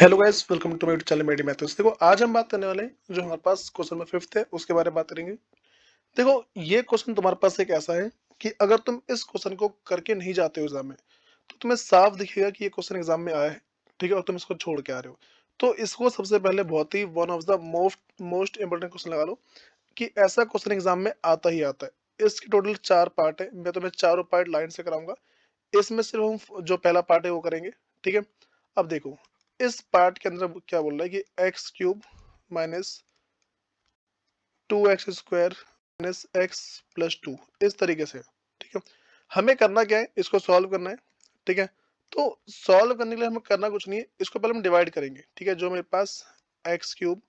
Hello guys, welcome to my YouTube channel Medi Maths. देखो, आज हम बात करने वाले हैं जो हमारे पास क्वेश्चन नंबर 5th है उसके बारे में बात करेंगे। देखो, ये क्वेश्चन तुम्हारे पास एक ऐसा है कि अगर तुम इस क्वेश्चन को करके नहीं जाते हो एग्जाम में तो तुम्हें साफ दिखेगा कि ये क्वेश्चन एग्जाम में आया है, ठीक है, और तुम इसको छोड़ के आ रहे हो। तो इसको सबसे पहले बहुत ही one of the most most important question लगा लो कि ऐसा क्वेश्चन एग्जाम में आता ही आता है। इसके टोटल 4 पार्ट है, मैं तुम्हें चारों पार्ट लाइन से कराऊंगा। इसमें सिर्फ हम जो पहला पार्ट है वो करेंगे, ठीक है। अब देखो, इस पार्ट के अंदर क्या बोल रहा है कि x cube minus 2x² minus x plus 2, इस तरीके से, ठीक है। हमें करना क्या है, इसको सॉल्व करना है, ठीक है। तो सॉल्व करने के लिए हमें करना कुछ नहीं है, इसको पहले हम डिवाइड करेंगे, ठीक है। जो मेरे पास x cube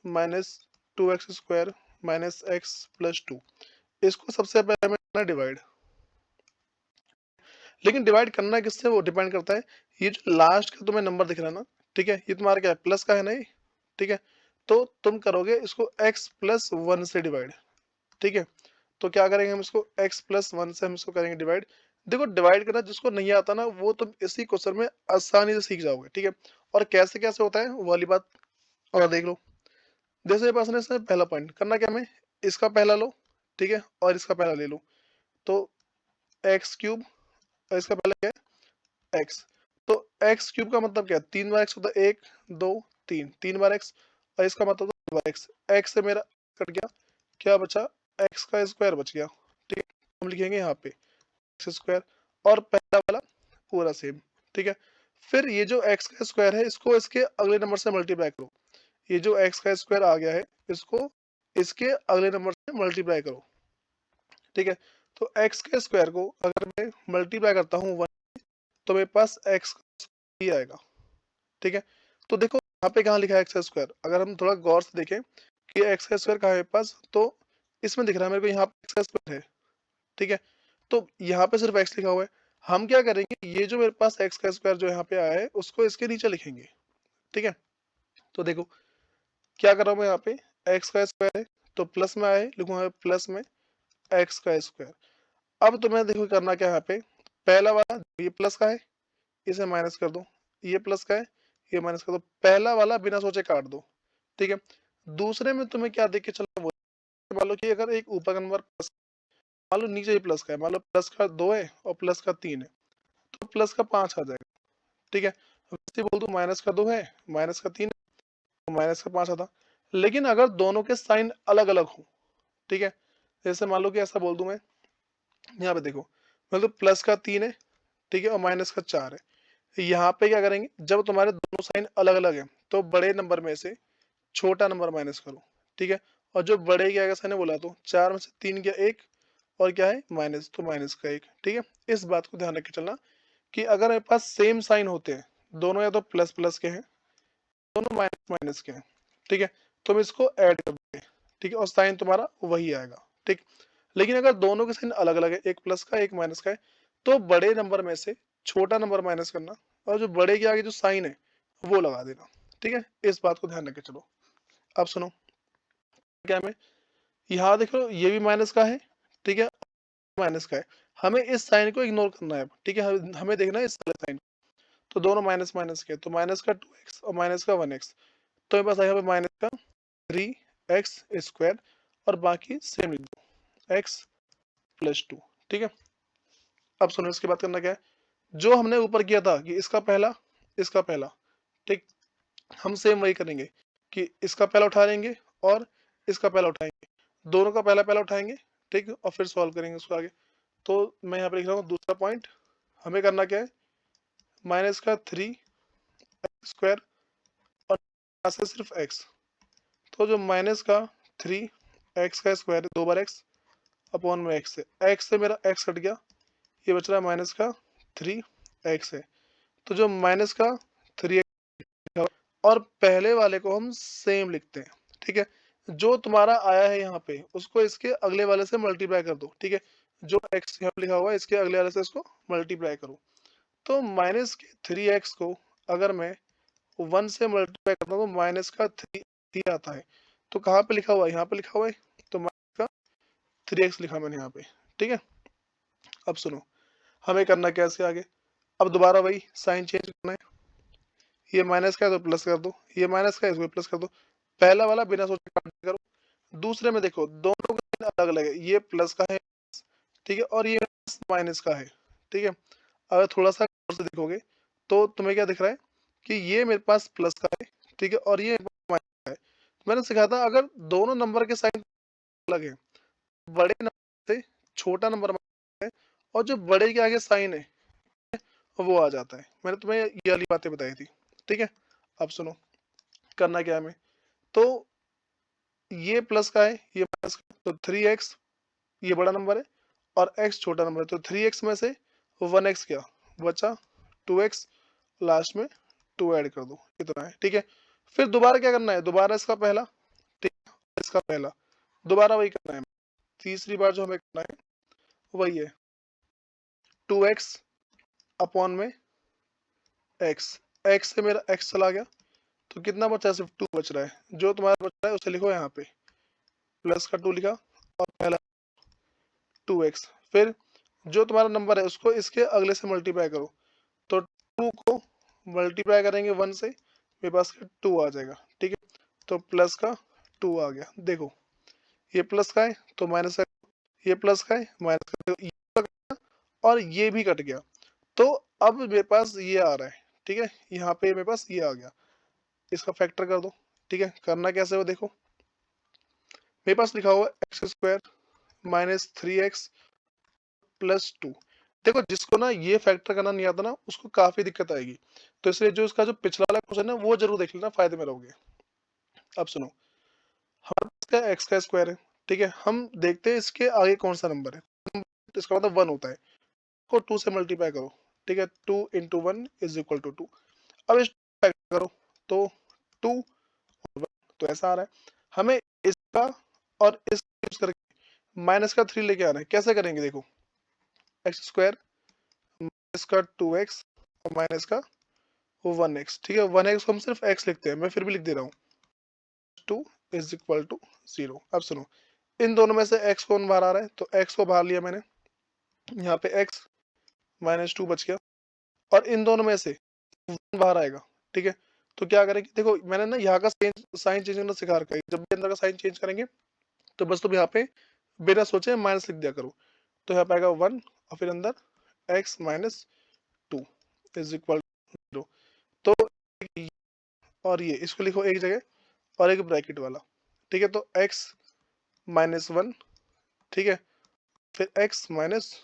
minus 2x² minus x plus 2, इसको सबसे पहले हमें करना डिवाइड। लेकिन डिवाइड करना किससे वो डिपेंड करता है, ये जो लास्ट का तुम्हें नंबर दिख रहा है ना, ठीक है, ये तुम्हारा क्या है, प्लस का है ना ये, ठीक है। तो तुम करोगे इसको x प्लस 1 से डिवाइड, ठीक है। तो क्या करेंगे हम इसको x प्लस 1 से हम इसको करेंगे डिवाइड। देखो, डिवाइड करना जिसको नहीं आता ना वो तुम इसी क्वेश्चन में आसानी से सीख जाओगे, ठीक है। और कैसे कैसे होता है वो वाली बात और देख लो। जैसे पास ने इसमें पहला पॉइंट करना क्या, हमें इसका पहला लो, ठीक है, और इसका पहला ले लो। तो एक्स क्यूब, इसका पहला क्या है, एक्स। तो एक्स क्यूब का मतलब क्या है, 3 बार एक्स होता है, 1 2 3, 3 बार एक्स, और इसका मतलब 2 बार एक्स। एक्स से मेरा कट गया, क्या बचा, एक्स का स्क्वायर बच गया, ठीक है। हम लिखेंगे यहाँ पे एक्स स्क्वायर, और पहला वाला पूरा सेम, ठीक है। फिर ये जो एक्स का स्क्वायर है इसको इसके अगले नंबर से मल्टीप्लाई करो। ये जो एक्स का स्क्वायर आ गया है इसको इसके अगले नंबर से मल्टीप्लाई करो, ठीक है। तो एक्स के स्क्वायर को अगर मैं मल्टीप्लाई करता हूँ 1, तो मेरे पास एक्स ही आएगा, ठीक है। तो देखो यहाँ पे कहाँ लिखा है एक्स स्क्वायर, अगर हम थोड़ा गौर से देखें कि एक्स का स्क्वायर कहाँ है मेरे पास, तो इसमें दिख रहा है मेरे को, यहाँ पे एक्स का स्क्वायर है, ठीक है। तो यहाँ पे सिर्फ एक्स लिखा हुआ है। हम क्या करेंगे, ये जो मेरे पास एक्स का स्क्वायर जो यहाँ पे आया है उसको इसके नीचे लिखेंगे, ठीक है। तो देखो क्या कर रहा हूँ मैं, यहाँ पे एक्स का स्क्वायर है तो प्लस में आया है, लिखूंगा प्लस में एक्स का स्क्वायर। अब तुम्हें देखो करना क्या है, यहाँ पे पहला वाला ये प्लस का है, इसे माइनस कर दो, ये प्लस का है, ये माइनस कर दो, पहला वाला बिना सोचे काट दो, ठीक है। दूसरे में तुम्हें क्या देख के चलना, वो मान लो कि अगर एक ऊपर का नंबर प्लस, मान लो नीचे ही प्लस का है, मान लो प्लस का 2 है और प्लस का 3 है, तो प्लस का 5 आ जाएगा, ठीक है। वैसे बोल दो माइनस का 2 है, माइनस का 3 है, तो माइनस का 5 आता। लेकिन अगर दोनों के साइन अलग अलग हो, ठीक है, जैसे मान लो कि ऐसा बोल दूं मैं, यहाँ पे देखो, मतलब प्लस का 3 है, ठीक है, और माइनस का 4 है। यहाँ पे क्या करेंगे, जब तुम्हारे दोनों साइन अलग अलग है तो बड़े नंबर में से छोटा नंबर माइनस करो, ठीक है। और जो बड़े क्या साइन है बोला, तो 4 में से 3 गया 1, और क्या है माइनस, तो माइनस का 1, ठीक है। इस बात को ध्यान रख के चलना कि अगर मेरे पास सेम साइन होते हैं, दोनों या तो प्लस प्लस के हैं, दोनों माइनस माइनस के हैं, ठीक है, तो हम इसको ऐड कर देंगे, ठीक है, और साइन तुम्हारा वही आएगा, ठीक। लेकिन अगर दोनों के साइन अलग अलग है, एक प्लस का एक माइनस का है, तो बड़े नंबर में से छोटा नंबर माइनस करना, और जो बड़े के आगे जो साइन है वो लगा देना, ठीक है। इस बात को ध्यान रख के चलो। अब सुनो क्या, में यहाँ देखो ये भी माइनस का है, ठीक है, माइनस का है। हमें इस साइन को इग्नोर करना है, ठीक है, हमें देखना है इस वाले साइन। तो दोनों माइनस माइनस के, तो माइनस का 2x और माइनस का 1x, तो मेरे पास आएगा माइनस का 3x² और बाकी सेम लिख दो x प्लस 2, ठीक है। अब सुनो इसके बाद करना क्या है, जो हमने ऊपर किया था कि इसका पहला, ठीक, हम सेम वही करेंगे कि इसका पहला उठा लेंगे और इसका पहला उठाएंगे, दोनों का पहला पहला उठाएंगे, ठीक, और फिर सॉल्व करेंगे उसको आगे। तो मैं यहाँ पे लिख रहा हूँ दूसरा पॉइंट, हमें करना क्या है, माइनस का 3x² और यहाँ से सिर्फ x। तो जो माइनस का 3x का स्क्वायर, 2 बार x अपॉन में x से मेरा x कट गया, ये बच रहा है माइनस का 3x है। तो जो माइनस का 3 और पहले वाले को हम सेम लिखते हैं, ठीक है। जो तुम्हारा आया है यहाँ पे उसको इसके अगले वाले से मल्टीप्लाई कर दो, ठीक है। जो x यहाँ पे लिखा हुआ है इसके अगले वाले से इसको मल्टीप्लाई करो। तो माइनस के 3x को अगर मैं 1 से मल्टीप्लाई करता हूँ तो माइनस का 3 आता है। तो कहाँ पे लिखा हुआ है, यहाँ पे लिखा हुआ है, तो माइनस का 3x लिखा मैंने यहाँ पे, ठीक है। अब सुनो हमें करना क्या इसके आगे, अब दोबारा वही साइन चेंज करना है। ये माइनस का है तो प्लस कर दो, ये माइनस का है इसको प्लस कर दो। पहला वाला बिना सोचे काट करो। दूसरे में देखो दोनों का अलग अलग है, ये प्लस का है, ठीक है, और ये माइनस का है, ठीक है। अगर थोड़ा सा गौर से देखोगे तो तुम्हें क्या दिख रहा है कि ये मेरे पास प्लस का है, ठीक है, और ये माइनस का है। मैंने सिखाया था अगर दोनों नंबर के साइन अलग है, बड़े नंबर से छोटा नंबर है, और जो बड़े के आगे साइन है वो आ जाता है। मैंने तुम्हें ये वाली बातें बताई थी, ठीक है। अब सुनो करना क्या है हमें। तो ये प्लस का है, ये माइनस का है, तो 3x ये बड़ा नंबर है और x छोटा नंबर है, तो 3x में से 1x क्या बचा, 2x, लास्ट में 2 ऐड कर दो, इतना है, ठीक है। फिर दोबारा क्या करना है, दोबारा इसका पहला, ठीक है, इसका पहला, दोबारा वही करना है। तीसरी बार जो हमें करना है वही है 2x अपॉन में x, x से मेरा x चला गया तो कितना बचा, सिर्फ 2 बच रहा है। जो तुम्हारा बच रहा है उसे लिखो यहाँ पे, प्लस का 2 लिखा और पहला 2x। फिर जो तुम्हारा नंबर है उसको इसके अगले से मल्टीप्लाई करो, तो 2 को मल्टीप्लाई करेंगे 1 से, मेरे पास 2 आ जाएगा, ठीक है। तो प्लस का 2 आ गया। देखो ये प्लस का है तो माइनस का, ये प्लस का है माइनस का, तो ये और ये भी कट गया। तो अब मेरे पास ये आ रहा है, ठीक है, यहाँ पे मेरे पास ये आ गया, इसका फैक्टर कर दो, ठीक है। करना कैसे हो देखो, मेरे पास लिखा हुआ x square minus 3x plus 2। देखो जिसको ना ये फैक्टर करना नहीं आता ना उसको काफी दिक्कत आएगी, तो इसलिए जो इसका जो पिछला वाला क्वेश्चन है वो जरूर देख लेना, फायदे में रहोगे। अब सुनो, हमारे पास क्या एक्स का स्क्वायर है, ठीक है, हम देखते हैं इसके आगे कौन सा नंबर है, तो इसका मतलब 1 होता है, को 2 से मल्टीप्लाई करो, ठीक है, 2 इंटू 1 इज इक्वल टू 2। अब इस फैक्टर करो तो 2 और 1, तो ऐसा आ रहा है। हमें इसका और इसका यूज करके माइनस का 3 लेके आना है। कैसे करेंगे देखो, एक्स स्क्वायर माइनस का 2x और माइनस का 1x, ठीक है, 1x को हम सिर्फ x लिखते हैं, मैं फिर भी लिख दे रहा हूँ, 2 इज इक्वल टू 0। अब सुनो, इन दोनों में से x कौन बाहर आ रहा है, तो x को बाहर लिया मैंने, यहाँ पे x माइनस 2 बच गया, और इन दोनों में से 1 बाहर आएगा, ठीक है। तो क्या करेंगे देखो, मैंने ना यहाँ का साइन चेंज करना सिखा रखा है, जब भी अंदर का साइन चेंज करेंगे तो बस तुम यहाँ पे बिना सोचे माइनस लिख दिया करो, तो यहाँ पे आएगा 1 और फिर अंदर x minus 2 is equal to 0। तो और ये इसको लिखो एक जगह और एक ब्रैकेट वाला, ठीक है, तो x माइनस 1, ठीक है, फिर x माइनस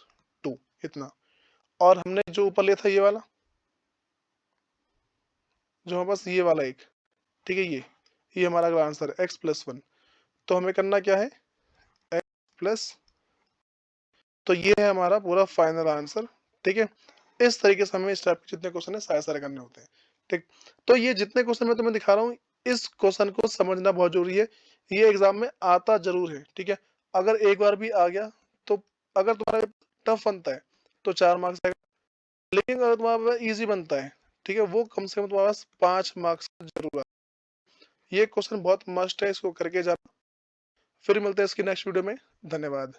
2, इतना। और हमने जो ऊपर लिया था ये वाला, जो हमारे पास ये वाला एक, ठीक है, ये हमारा अगला आंसर है x प्लस 1। तो हमें करना क्या है, x प्लस, तो ये है हमारा पूरा फाइनल आंसर, ठीक है। इस तरीके से हमें इस टाइप के जितने क्वेश्चन है सारे सारे करने होते हैं, ठीक। तो ये जितने क्वेश्चन मैं तुम्हें दिखा रहा हूँ, इस क्वेश्चन को समझना बहुत जरूरी है, ये एग्जाम में आता जरूर है, ठीक है। अगर एक बार भी आ गया तो अगर तुम्हारा टफ बनता है तो 4 मार्क्स आएगा, लेकिन अगर तुम्हारा इजी बनता है, ठीक है, वो कम से कम तुम्हारे पास 5 मार्क्स जरूर आए। ये क्वेश्चन बहुत मस्ट है, इसको करके जाना। फिर मिलते हैं इसकी नेक्स्ट वीडियो में, धन्यवाद।